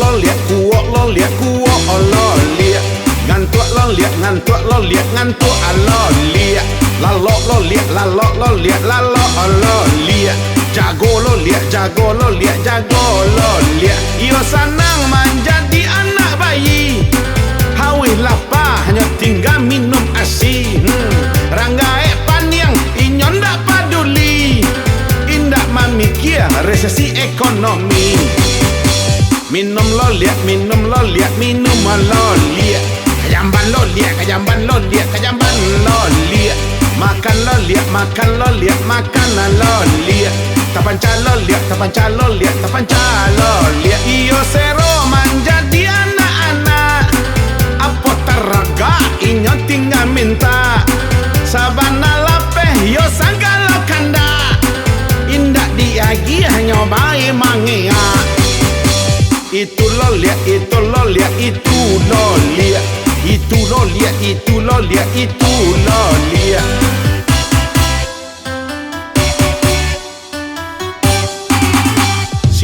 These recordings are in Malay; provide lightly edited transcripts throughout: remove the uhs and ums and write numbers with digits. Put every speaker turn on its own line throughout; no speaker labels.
lo liat kuok lo liat kuok lo liat ngantuk lo liat ngantuk lo liat ngantuk lo liat lalok lo liat lalok lo liat lalok lo liat jago lo liat jago lo liat jago lo liat iyo senang menjadi anak bayi hawih lapar hanya tinggal minum asi ranggae paniang inyon dak paduli indak memikir resesi ekonomi minum lo liat minum lo liat minum lo liat kajamban lo liat kajamban lo liat kajamban lo liat makan lo liat makan lo liat makan lo liat tapanca lo liat tapanca lo liat tapanca lo liat iyo sero menjadi anak-anak apa teraga inyo tinggal minta sabana lapeh yo sanggalo kanda indak diagi hanya bae mangia itu lo liat itu lo liat itu lo liat itu lo liat itu lo liat itu lo liat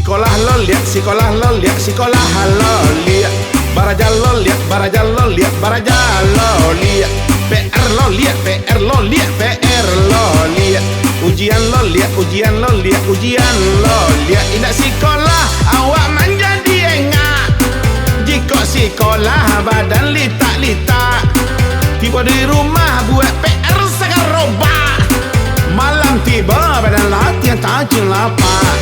sekolah lo liat sekolah lo liat sekolah lo liat baraja lo liat baraja lo liat baraja lo liat PR lo liat PR lo liat PR lo liat ujian lo liat ujian lo liat ujian lo liat indak sekolah awak menjadi engak jika sekolah badan litak-litak tiba di rumah buat PR sangat robak malam tiba badan latihan tajam lapak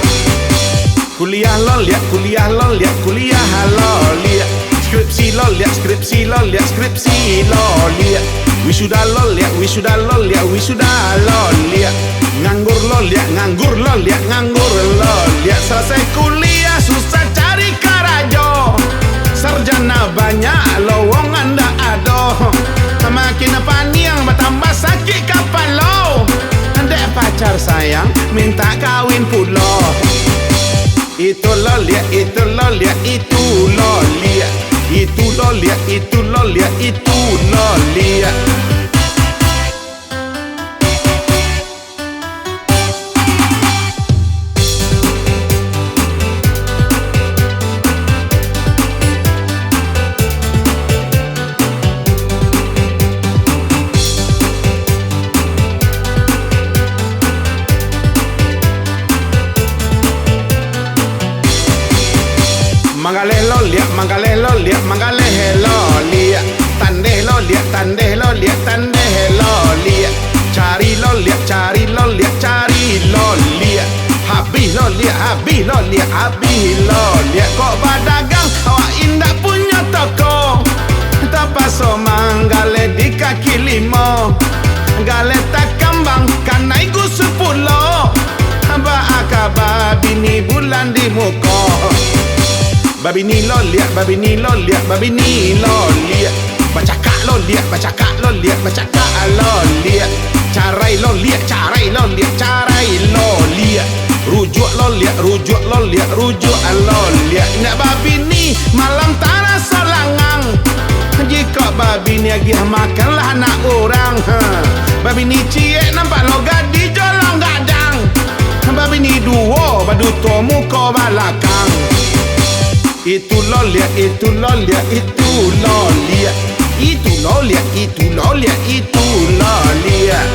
kuliah lo liat kuliah lo liat kuliah lo liat skripsi lo liat skripsi lo liat skripsi lo liat wisuda lo liat wisuda lo liat wisuda lo liat nganggur lo liat nganggur lo liat nganggur lo liat selesai kuliah susah cari karajo sarjana banyak lowongan dak ado makin paniang bertambah sakit kapal lo andai pacar sayang minta kawin pulo itu lo liat itu lo liat itu lo liat itu lo liat itu lo liat itu lo liat mangaleh lo liat mangaleh lo liat mangaleh lo liat tandeh lo liat tandeh lo liat tandeh lo liat cari lo liat cari lo liat cari lo liat habis lo liat habis lo liat habis lo liat kok berdagang awak indak punya toko tapaso mangaleh di kaki lima galeh tak kambang kanai gu 10 ba akaba bini bulan di muka babi ni lo liat babi ni lo liat babi ni lo liat bacakak lo liat bacakak lo liat bacakak lo liat carai lo liat carai lo liat carai lo liat rujuk lo liat rujuk lo liat rujuk lo liat nak babi ni malam tak rasa langang jika babi ni lagi makanlah anak orang babi ni ciek nampak lo gadi jolong gadang babi ni dua badu to muka balakang itu lo liat itu lo liat itu lo liat itu lo liat itu lo liat itu lo liat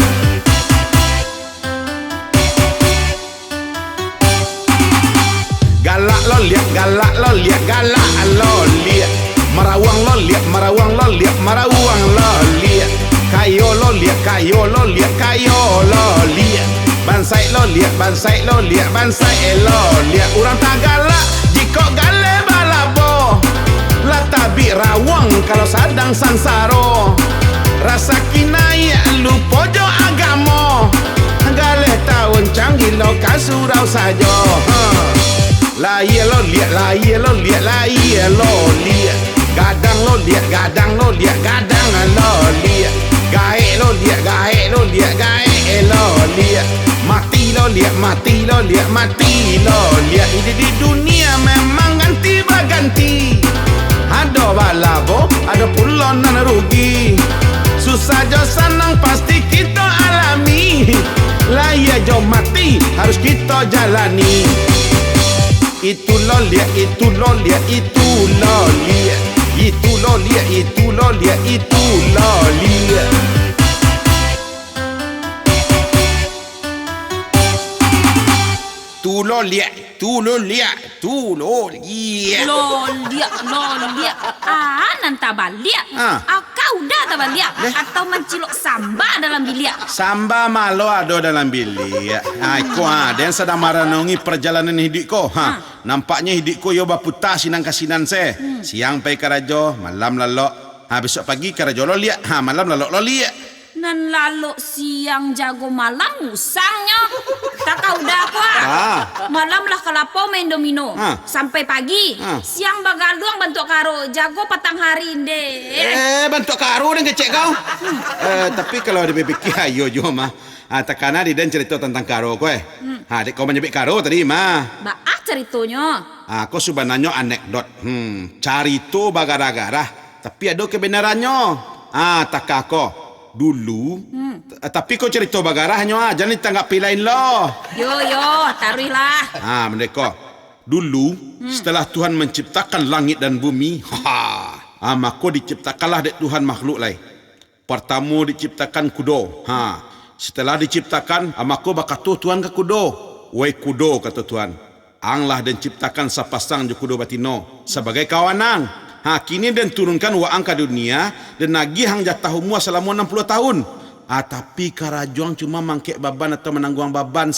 galak lo liat galak lo liat galak lo liat marawang lo liat marawang lo liat marawang lo liat kayo lo liat kayo lo liat kayo lo liat bansai lo liat bansai lo liat bansai lo liat orang tak galak jika galak tabi rawang kalau sadang sansaro rasa kinai lu pojo agamo galeh tahun canggih lo kasurau sajo la ye lo liat la ye lo liat la ye lo liat gadang lo liat gadang lo liat gadang lo liat gae lo liat gae lo liat gae lo liat mati lo liat mati lo liat mati lo liat ini di dunia memang ganti berganti ada balabo, ada pulon dan rugi susah jo senang pasti kita alami lah ya jo mati harus kita jalani Itu lo liat, itu lo liat, itu lo liat. Itu lo liat, itu lo liat, itu lo liat. Tu lo liat, tu lo liat, tu lo liat.
Lo liat. Nanta baliak. Kau dah tak baliak? Atau mencilok samba dalam biliak?
Samba malo ada dalam bilik. Iko dan sedang merenungi perjalanan hidupku. Nampaknya hidupku yo baputar sinang kasinan se. Siang pergi karajo, malam lalok. Besok pagi karajo lo liat. Malam lalok lo liat.
Nan lalu siang jago malam musangnya. Tak kau dah aku Malam lah kelapa main domino. Sampai pagi. Siang bagaluang bentuk karo. Jago patang hari deh.
Bentuk karo dan kecek kau. Tapi kalau ada fikir ayo jo mah. Takana di dan cerita tentang karo kowe. Dek kau menyebut karo tadi mah.
Baak ceritanya.
Aku sudah nanya anekdot. Carito bagara-gara. Tapi ada kebenarannya. Tak aku. Dulu tapi kau cerita bagarahnya jangan ditanggapi lain lo.
Yo taruhlah.
Mereka dulu setelah Tuhan menciptakan langit dan bumi, maka diciptakanlah dek Tuhan makhluk lain. Pertama diciptakan kudo. Setelah diciptakan maka bakatu Tuhan ke kudo. Wei kudo kata Tuhan. Anglah dan ciptakan sapasang je kudo batino sebagai kawanang. Kini dan turunkan waang ke dunia dan nagih hang jatah umur selama 60 tahun. Tapi karajuang cuma mangkek baban atau menangguang baban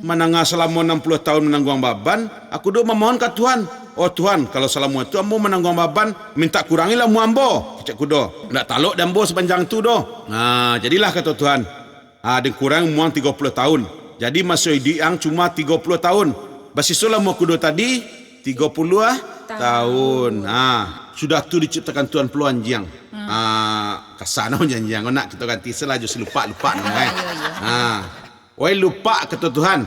menangah selama 60 tahun menangguang baban, aku doa memohon ke Tuhan. Oh Tuhan, kalau selama itu ambo menangguang baban, minta kurangilah mu ambo. Cek kudo, ndak taluk dan ambo sepanjang tu doh. Jadilah kata Tuhan. Dan kurang muang 30 tahun. Jadi masa hidup yang cuma 30 tahun. Basisulah mu kudo tadi 30 tahun. Sudah tu diciptakan Tuhan peluang jiang. Kasana janjiang nak kita ganti selaju lupa nama. Wei lupa kata Tuhan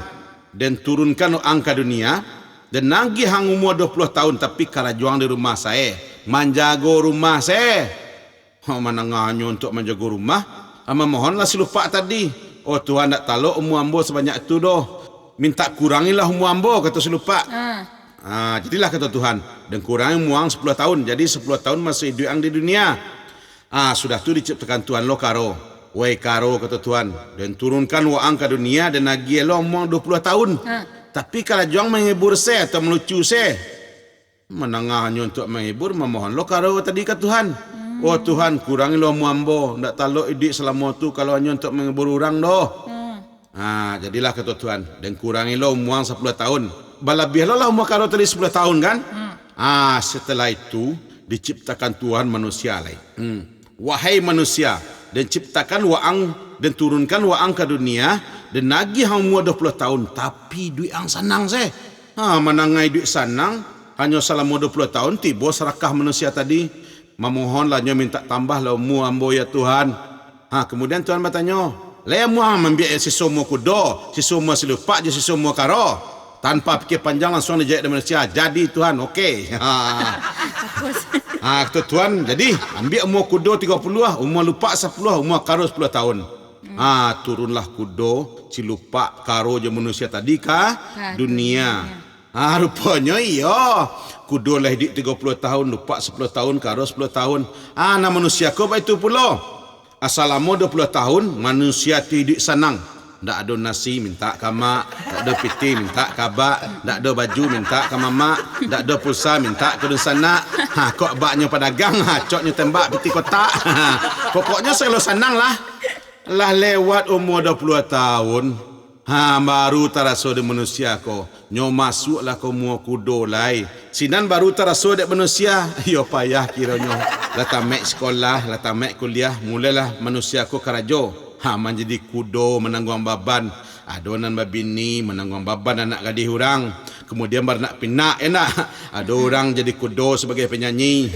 dan turunkan angka dunia dan nagih hang umur 20 tahun tapi karajuang di rumah saya. Menjago rumah saya. Menangahnya untuk menjaga rumah. Mohonlah lupa tadi. Oh Tuhan tak taluk umur ambo sebanyak itu doh. Minta kurangilah umur ambo kata lupa. Jadilah kata Tuhan dan kurangi muang 10 tahun. Jadi 10 tahun masih hidup yang di dunia. Sudah tu diciptakan Tuhan lo karo. Wei karo kata Tuhan dan turunkan waang ke dunia dan nagih lo muang 20 tahun. Tapi kalau juang menghibur saya atau melucu saya, menangahnya untuk menghibur memohon lo karo tadi ke Tuhan. Oh Tuhan kurangi lo muambo. Ndak taluk hidup selama tu kalau hanya untuk menghibur orang doh. Jadilah kata Tuhan dan kurangi lo muang 10 tahun. Balabihlah lah umur karo tadi 10 tahun kan. Setelah itu diciptakan Tuhan manusia lain. Wahai manusia, dan ciptakan waang dan turunkan waang ke dunia dan nagih hang umur 20 tahun tapi duit ang senang saya. Menangai duit senang hanya selama 20 tahun tiba serakah manusia tadi memohonlah nyo minta tambah lah umur ambo ya Tuhan. Kemudian Tuhan bertanya, "Laya mu membiak si semua kudo, si semua silupak je si semua karo." Tanpa fikir panjang langsung dijahit dari manusia. Jadi Tuhan, okey. Kata Tuhan, jadi ambil umur kudo 30 lah, umur lupa 10, umur karo 10 tahun. Turunlah kudo, si lupa karo je manusia tadi ke dunia. Rupanya iya. Kudo lah hidup 30 tahun, lupa 10 tahun, karo 10 tahun. Nah manusia kau itu pula. Selama 20 tahun, manusia hidup senang. Tak ada nasi minta ke mak, tak ada piti minta ke abak, tak ada baju minta ke mamak, tak ada pulsa minta ke sana. Kok baknya pedagang, coknya tembak piti kotak. Pokoknya selalu senang lah. Lah lewat umur 20 tahun, baru terasa di manusia ko. Nyo masuklah ke umur kudo lai. Sinan baru terasa di manusia. Yo payah kiranya. Lah tamat sekolah, lah tamat kuliah, mulailah manusia ko karajo. Menjadi kudo menangguang baban. Adonan babini menangguang baban anak gadis orang. Kemudian baru nak pinak Ada orang jadi kudo sebagai penyanyi.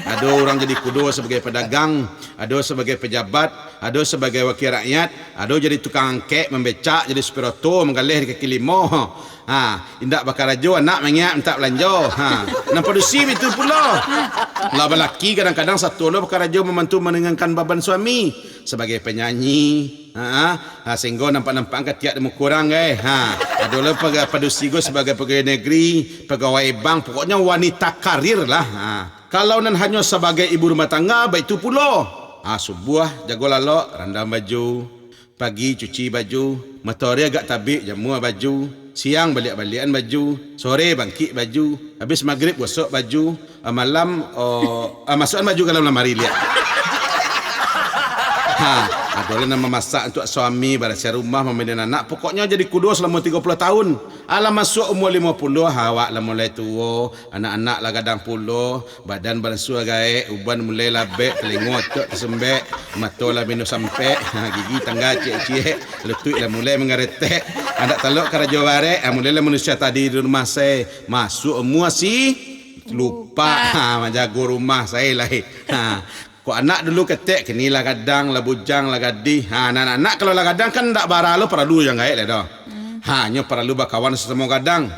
Ada orang jadi kudo sebagai pedagang. Ada sebagai pejabat. Ada sebagai wakil rakyat, ada jadi tukang angkek, membecak, jadi spirato, menggalih di kaki lima. Indak bakal rajo anak mengiap minta belanja. Nampak dusi itu pula. Lah lelaki kadang-kadang satu lah bakal rajo membantu meringankan beban suami sebagai penyanyi. Sehingga nampak-nampak ketiak demo kurang adalah padusi go sebagai pegawai negeri, pegawai bank, pokoknya wanita karir lah. Kalau nan hanya sebagai ibu rumah tangga, baik itu pula. Subuh jago lalok, randam baju, pagi cuci baju, matahari agak tabik jamur baju, siang balik-balikan baju, sore bangkit baju, habis maghrib gosok baju, malam masukkan baju ke dalam lemari lihat. Adalah nama masak untuk suami, barasia rumah, memandikan anak. Pokoknya jadi kudu selama 30 tahun. Alah masuk umur 50, awak lah mulai tua, anak-anak lah kadang puluh, badan beransur gaek, uban mulai labek, telinga otak tersembek, mata lah minum sampai, gigi tangga cek-cek, lutut lah mulai mengeretek. Anak taluk karajo barek, mulailah manusia tadi di rumah saya masuk umur lupa menjaga rumah saya lah. Kau anak dulu ketek kenilah kadang lah bujang lah gadih. Anak-anak kalau lah kadang kan tak bara lo perlu yang gaek lah dah. Hanya perlu berkawan sesama kadang.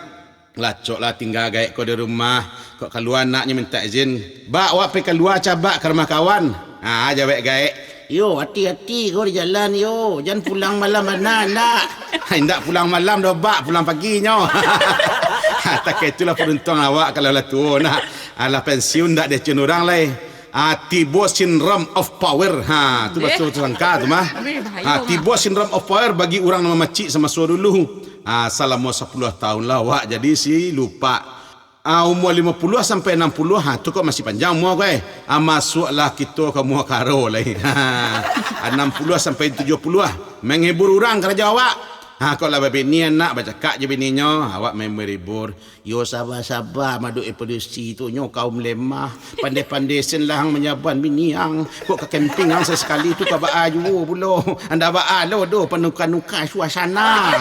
Lacok lah tinggal gaek kau di rumah. Kau keluar anaknya minta izin. Bak awak pergi keluar cabak ke rumah kawan. Jawab gaek. Yo hati-hati kau di jalan yo. Jangan pulang malam mana nak. Hendak pulang malam dah bak pulang paginya. Tak itulah peruntung awak kalau lah tua nak. Alah pensiun tak dia cun orang lah. Tibo syndrome of power. Tu betul sangka tu mah. Tibo syndrome of power bagi orang nama makcik sama suara dulu. Selama 10 tahun lah wak jadi si lupa. Umur 50 sampai 60 tu kok masih panjang umur kau masuklah kita ke muak karo lah. 60 sampai 70 menghibur orang kerja awak. Kalau lah bini anak bercakap je bininya, awak main berhibur. Yo sabar-sabar maduk produksi tu nyo kaum lemah. Pandai-pandai sen lang menyaban bini yang kok ke camping hang sesekali tu ka ba aju pula. Anda ba lo do penuka-nuka suasana.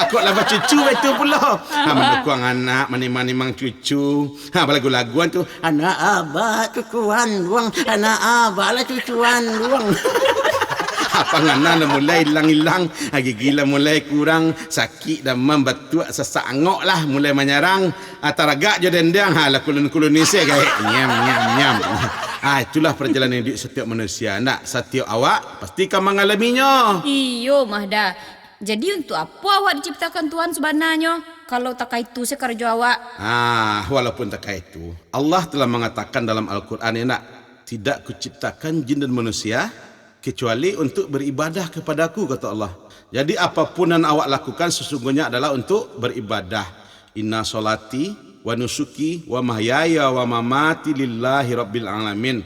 Kok lah cucu itu pula. Mendukung anak mani-mani mang cucu. Lagu-laguan tu anak abah cucuan luang, anak abah lah cucuan luang. Panganan mulai hilang-hilang, gigi lah mulai kurang, sakit demam batuk sesak angok lah mulai menyerang. Taragak je dendang lah kulun-kulun ni saya kayak nyam. Itulah perjalanan hidup setiap manusia. Nak setiap awak pastikan mengalaminya.
Iyo Mahda. Jadi untuk apa awak diciptakan Tuhan sebenarnya? Kalau tak itu saya kerja awak.
Walaupun tak itu, Allah telah mengatakan dalam Al-Quran ini nak, tidak kuciptakan jin dan manusia kecuali untuk beribadah kepadaku, kata Allah. Jadi apapun yang awak lakukan sesungguhnya adalah untuk beribadah. Inna solati wa nusuki wa mahyaya wa mamati lillahi rabbil alamin.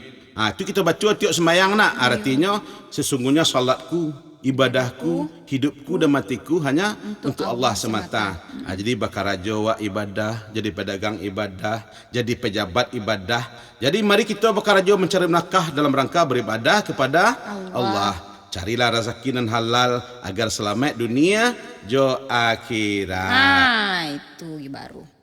Itu kita baca tiap sembahyang nak. Artinya sesungguhnya salatku, ibadahku, hidupku dan matiku hanya untuk Allah semata. Jadi bakar raja wa ibadah, jadi pedagang ibadah, jadi pejabat ibadah. Jadi mari kita bakar raja mencari nafkah dalam rangka beribadah kepada Allah. Carilah rezeki dan halal agar selamat dunia jo akhirat.
Itu baru.